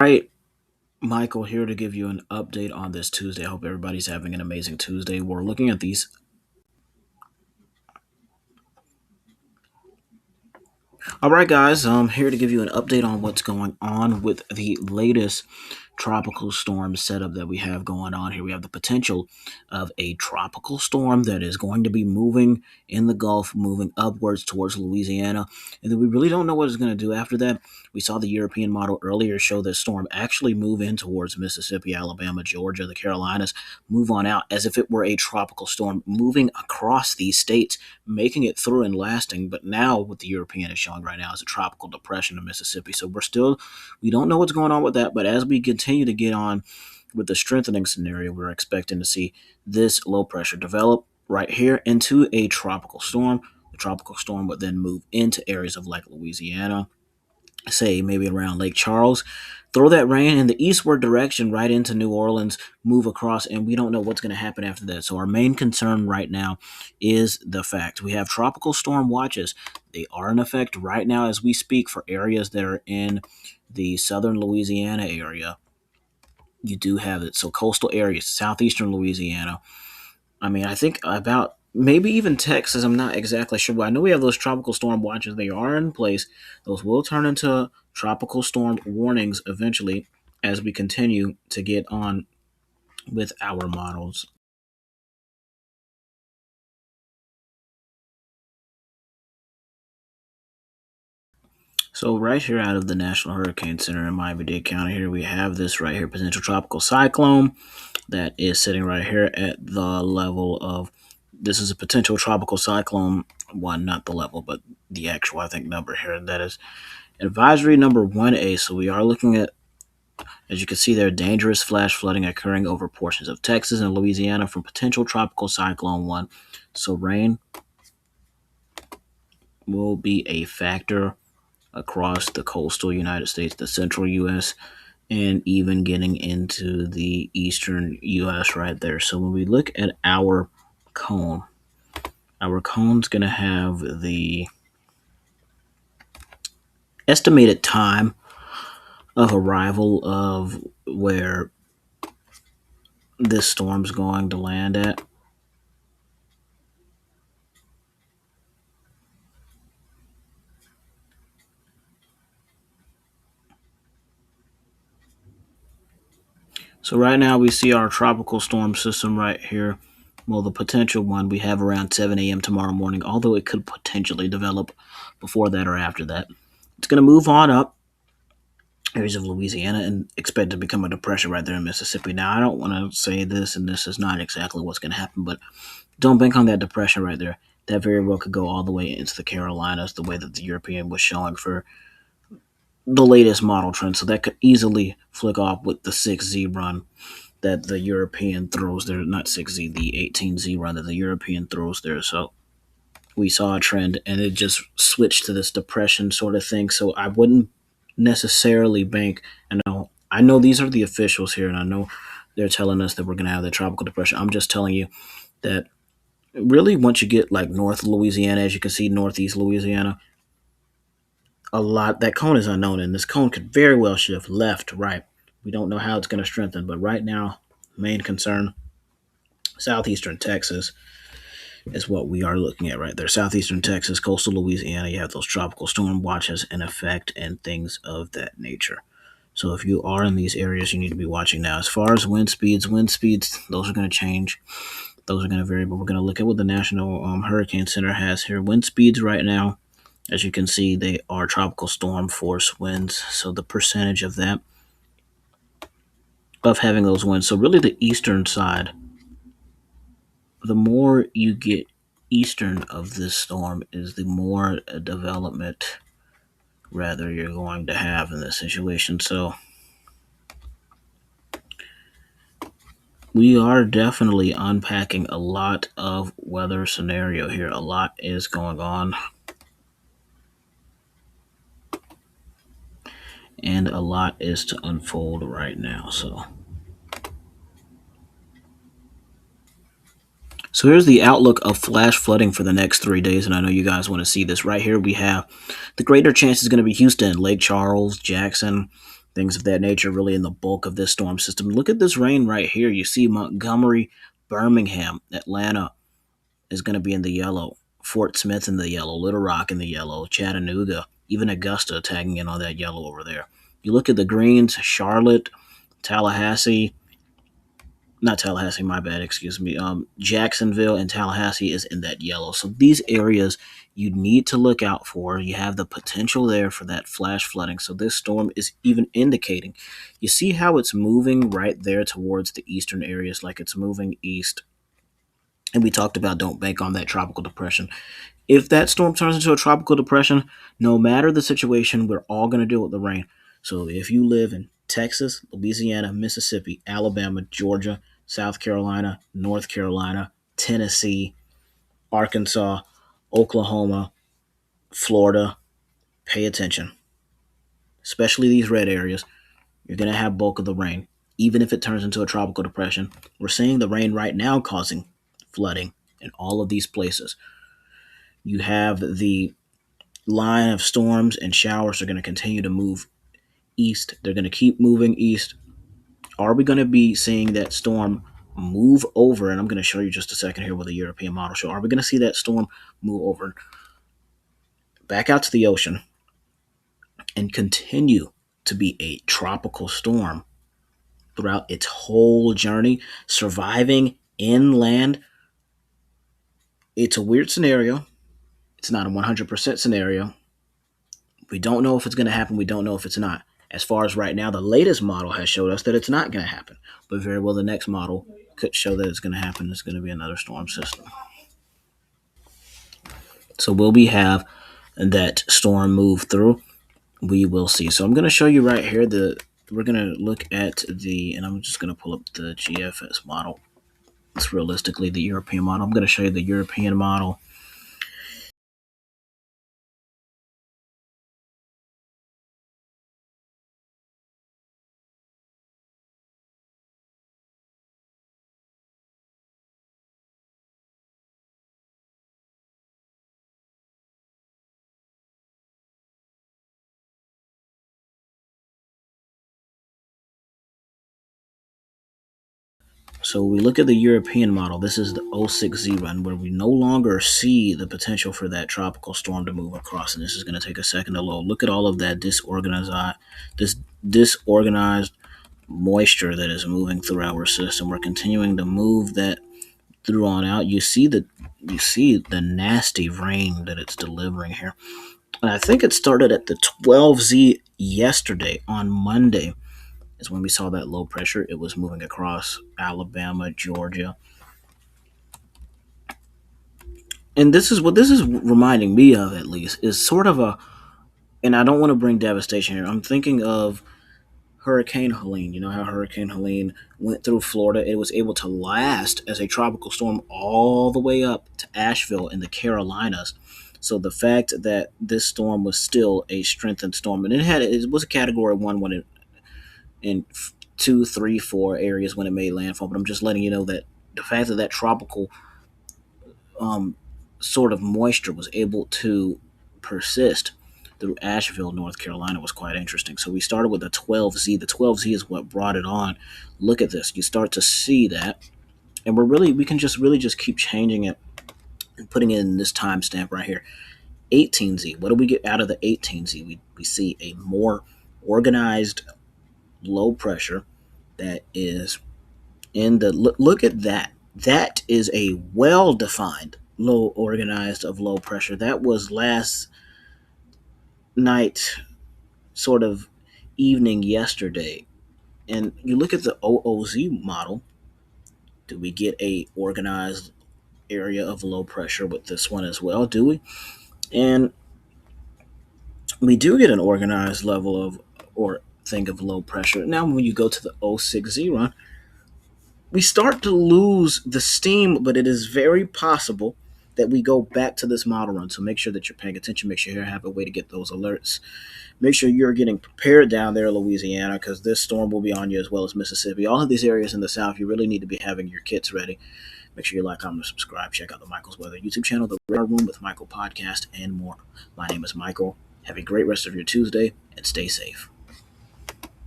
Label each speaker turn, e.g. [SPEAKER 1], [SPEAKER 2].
[SPEAKER 1] Right, Michael here to give you an update on this Tuesday. I hope everybody's having an amazing Tuesday. We're looking at these. All right, guys, I'm here to give you an update on what's going on with the latest tropical storm setup that we have going on here. We have the potential of a tropical storm that is going to be moving in the Gulf, moving upwards towards Louisiana, and then we really don't know what it's going to do after that. We saw the European model earlier show this storm actually move in towards Mississippi, Alabama, Georgia, the Carolinas, move on out as if it were a tropical storm moving across these states, making it through and lasting. But now, what the European is showing right now is a tropical depression in Mississippi. So we don't know what's going on with that. But as we continue to get on with the strengthening scenario, we're expecting to see this low pressure develop right here into a tropical storm. The tropical storm would then move into areas of like Louisiana, say maybe around Lake Charles, throw that rain in the eastward direction right into New Orleans, move across, and we don't know what's going to happen after that. So our main concern right now is the fact we have tropical storm watches. They are in effect right now as we speak for areas that are in the southern Louisiana area. You do have it. So coastal areas, southeastern Louisiana. I mean, I think about maybe even Texas. I'm not exactly sure. But I know we have those tropical storm watches. They are in place. Those will turn into tropical storm warnings eventually as we continue to get on with our models. So right here out of the National Hurricane Center in Miami-Dade County, here we have this right here, potential tropical cyclone that is sitting right here at the level of. This is a potential tropical cyclone one, not the level, but the actual I think number here, and that is advisory number 1A. So we are looking at, as you can see there, dangerous flash flooding occurring over portions of Texas and Louisiana from potential tropical cyclone one. So rain will be a factor across the coastal United States, the central U.S., and even getting into the eastern U.S. right there. So when we look at cone, our cone's going to have the estimated time of arrival of where this storm's going to land at. So right now we see our tropical storm system right here. Well, the potential one we have around 7 a.m. tomorrow morning, although it could potentially develop before that or after that. It's going to move on up areas of Louisiana and expect to become a depression right there in Mississippi. Now, I don't want to say this, and this is not exactly what's going to happen, but don't bank on that depression right there. That very well could go all the way into the Carolinas, the way that the European was showing for the latest model trend. So that could easily flick off with the 6Z run that the European throws there. Not 6Z, the 18Z run that the European throws there. So we saw a trend and it just switched to this depression sort of thing. So I wouldn't necessarily bank. I know these are the officials here, and I know they're telling us that we're going to have the tropical depression. I'm just telling you that really once you get like North Louisiana, as you can see, Northeast Louisiana, a lot that cone is unknown, and this cone could very well shift left, right. We don't know how it's going to strengthen, but right now, main concern, southeastern Texas is what we are looking at right there. Southeastern Texas, coastal Louisiana, you have those tropical storm watches in effect and things of that nature. So if you are in these areas, you need to be watching now. As far as wind speeds, those are going to change. Those are going to vary, but we're going to look at what the National Hurricane Center has here. Wind speeds right now, as you can see, they are tropical storm force winds. So the percentage of that, of having those winds. So really the eastern side, the more you get eastern of this storm is the more development rather you're going to have in this situation. So we are definitely unpacking a lot of weather scenario here. A lot is going on and a lot is to unfold right now. So here's the outlook of flash flooding for the next 3 days, and I know you guys want to see this. Right here we have the greater chance is going to be Houston, Lake Charles, Jackson, things of that nature, really in the bulk of this storm system. Look at this rain right here. You see Montgomery, Birmingham, Atlanta is going to be in the yellow, Fort Smith in the yellow, Little Rock in the yellow, Chattanooga, even Augusta tagging in on that yellow over there. You look at the greens, Charlotte, Tallahassee, not Tallahassee, my bad, excuse me. Jacksonville and Tallahassee is in that yellow. So these areas you need to look out for. You have the potential there for that flash flooding. So this storm is even indicating. You see how it's moving right there towards the eastern areas, like it's moving east. And we talked about don't bank on that tropical depression. If that storm turns into a tropical depression, no matter the situation, we're all going to deal with the rain. So if you live in Texas, Louisiana, Mississippi, Alabama, Georgia, South Carolina, North Carolina, Tennessee, Arkansas, Oklahoma, Florida, pay attention. Especially these red areas, you're going to have bulk of the rain. Even if it turns into a tropical depression, we're seeing the rain right now causing flooding in all of these places. You have the line of storms and showers are going to continue to move east. They're going to keep moving east. Are we going to be seeing that storm move over? And I'm going to show you just a second here with a European model show. Are we going to see that storm move over back out to the ocean and continue to be a tropical storm throughout its whole journey, surviving inland? It's a weird scenario. It's not a 100% scenario. We don't know if it's going to happen. We don't know if it's not. As far as right now, the latest model has showed us that it's not going to happen. But very well, the next model could show that it's going to happen. It's going to be another storm system. So will we have that storm move through? We will see. So I'm going to show you right here. We're going to look at and I'm just going to pull up the GFS model. It's realistically the European model. I'm going to show you the European model. So we look at the European model. This is the 06Z run where we no longer see the potential for that tropical storm to move across. And this is going to take a second to load. Look at all of that disorganized moisture that is moving through our system. We're continuing to move that through on out. You see the nasty rain that it's delivering here. And I think it started at the 12Z yesterday on Monday is when we saw that low pressure. It was moving across Alabama, Georgia. And this is what this is reminding me of, at least, is sort of and I don't want to bring devastation here. I'm thinking of Hurricane Helene. You know how Hurricane Helene went through Florida? It was able to last as a tropical storm all the way up to Asheville in the Carolinas. So the fact that this storm was still a strengthened storm, and it was a Category 1 when it in 2, 3, 4 areas when it made landfall. But I'm just letting you know that the fact that that tropical um, sort of moisture was able to persist through Asheville, North Carolina was quite interesting. So we started with the 12Z. The 12Z is what brought it on. Look at this. You start to see that. And we can just really just keep changing it and putting it in this timestamp right here. 18Z. What do we get out of the 18Z? We see a more organized low pressure that is in the look at that. That is a well defined low organized of low pressure. That was last night, sort of evening yesterday. And you look at the OOZ model. Do we get a organized area of low pressure with this one as well? Do we? And we do get an organized level of or thing of low pressure. Now, when you go to the 06Z run, we start to lose the steam, but it is very possible that we go back to this model run. So make sure that you're paying attention. Make sure you have a way to get those alerts. Make sure you're getting prepared down there in Louisiana because this storm will be on you as well as Mississippi. All of these areas in the South, you really need to be having your kits ready. Make sure you like, comment, and subscribe. Check out the Michael's Weather YouTube channel, the Radar Room with Michael podcast, and more. My name is Michael. Have a great rest of your Tuesday and stay safe.